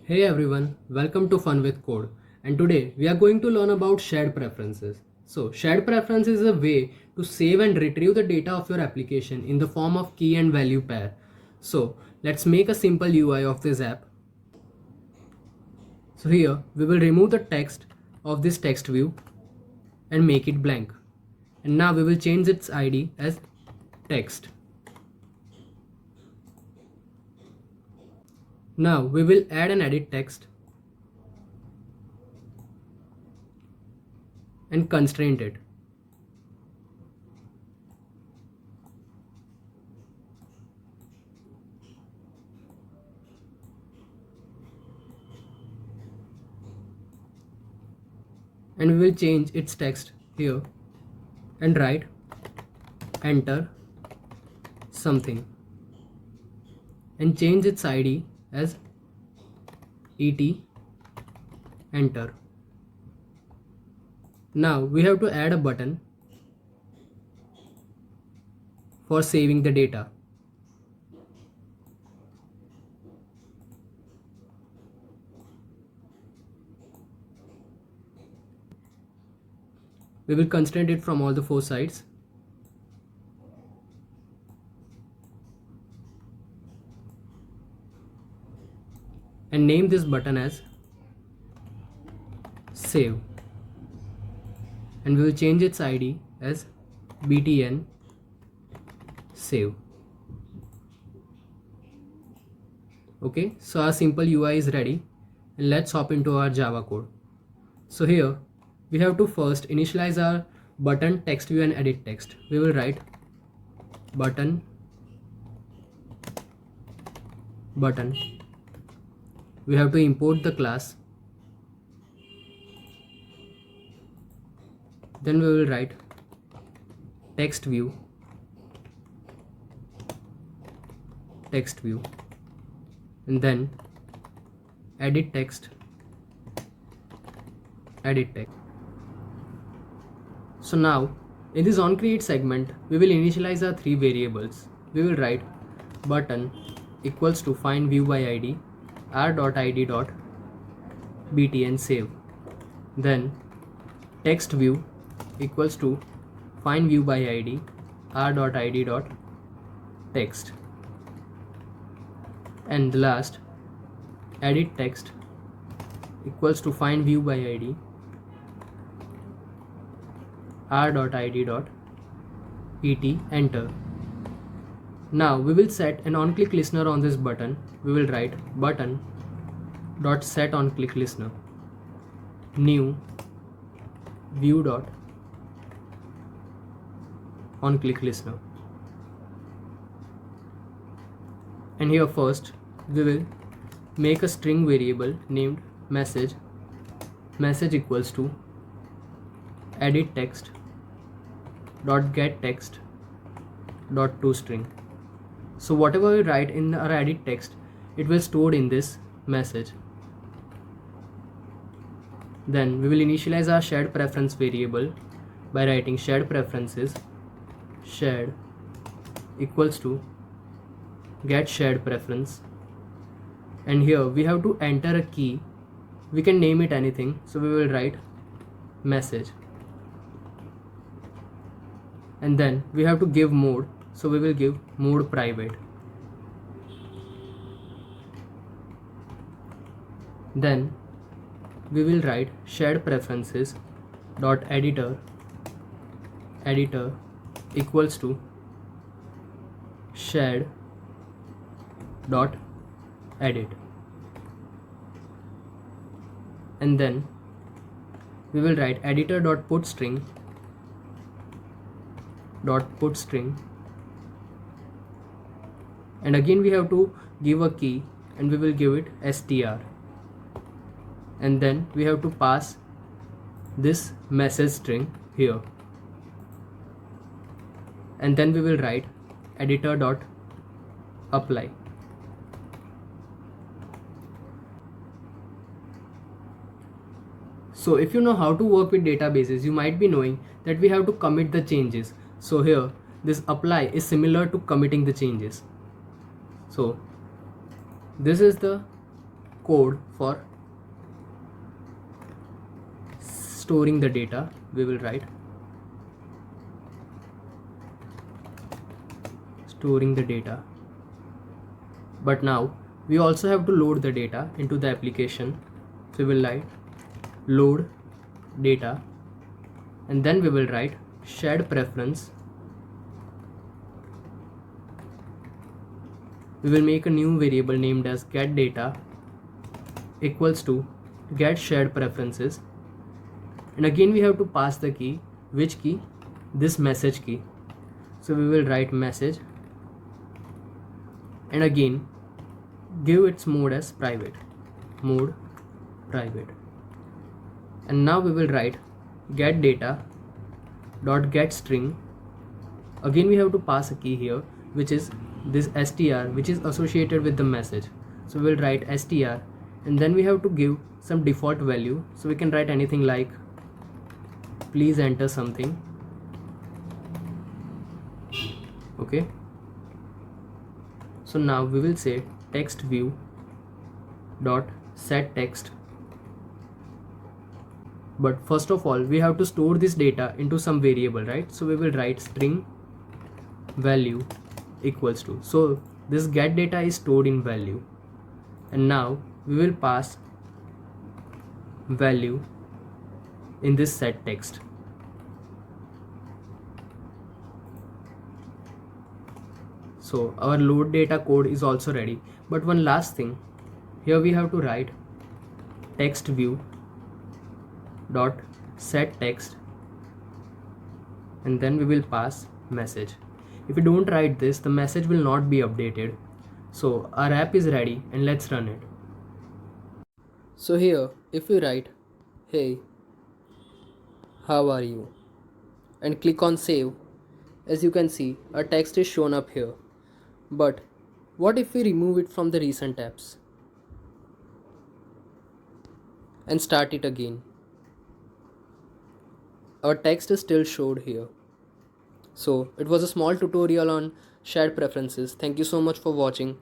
Hey everyone, welcome to Fun with Code. And today we are going to learn about shared preferences. So, shared preference is a way to save and retrieve the data of your application in the form of key and value pair. So, let's make a simple UI of this app. So, here we will remove the text of this text view and make it blank. And now we will change its ID as text. Now we will add an edit text and constrain it. And we will change its text here and write enter something and change its ID as et enter. Now we have to add a button for saving the data. We will constrain it from all the four sides. And name this button as save. And we will change its ID as btn save. Okay, so our simple UI is ready, and let's hop into our Java code. So here we have to first initialize our button text view and edit text. We will write button. We have to import the class. Then we will write text view, and then edit text. So now in this onCreate segment, we will initialize our three variables. We will write button equals to find view by id r.id.btn save. Then text view equals to find view by id r.id.text. And the last edit text equals to find view by id r.id.et enter. Now we will set an on-click listener on this button. We will write button dot set on click listener new view dot on click listener. And here first we will make a string variable named message equals to edit text dot get text dot toString. So whatever we write in our edit text, it will stored in this message. Then we will initialize our shared preference variable by writing shared preferences shared equals to get shared preference. And here we have to enter a key. We can name it anything, so we will write message. And then we have to give mode, so we will give mode private. Then we will write shared preferences dot editor equals to shared dot edit. And then we will write editor dot put string and again we have to give a key, and we will give it str. And then we have to pass this message string here, and then we will write editor dot apply. So if you know how to work with databases, you might be knowing that we have to commit the changes. So here this apply is similar to committing the changes. So this is the code for storing the data. We will write storing the data. But now we also have to load the data into the application. So we will write load data, and then we will write shared preference. We will make a new variable named as get data equals to get shared preferences, and again we have to pass the key. Which key? This message key. So we will write message, and again give its mode as private, mode private. And now we will write get data dot get string. Again we have to pass a key here, which is this str, which is associated with the message. So we'll write str, and then we have to give some default value. So we can write anything like please enter something. Okay, so now we will say text view dot set text. But first of all we have to store this data into some variable, right? So we will write string value equals to, so this get data is stored in value, and now we will pass value in this set text. So our load data code is also ready. But one last thing, here we have to write text view dot set text, and then we will pass message. If we don't write this, the message will not be updated. So our app is ready, and let's run it. So here if we write hey, how are you, and click on save, as you can see our text is shown up here. But what if we remove it from the recent apps and start it again? Our text is still showed here. So it was a small tutorial on shared preferences. Thank you so much for watching.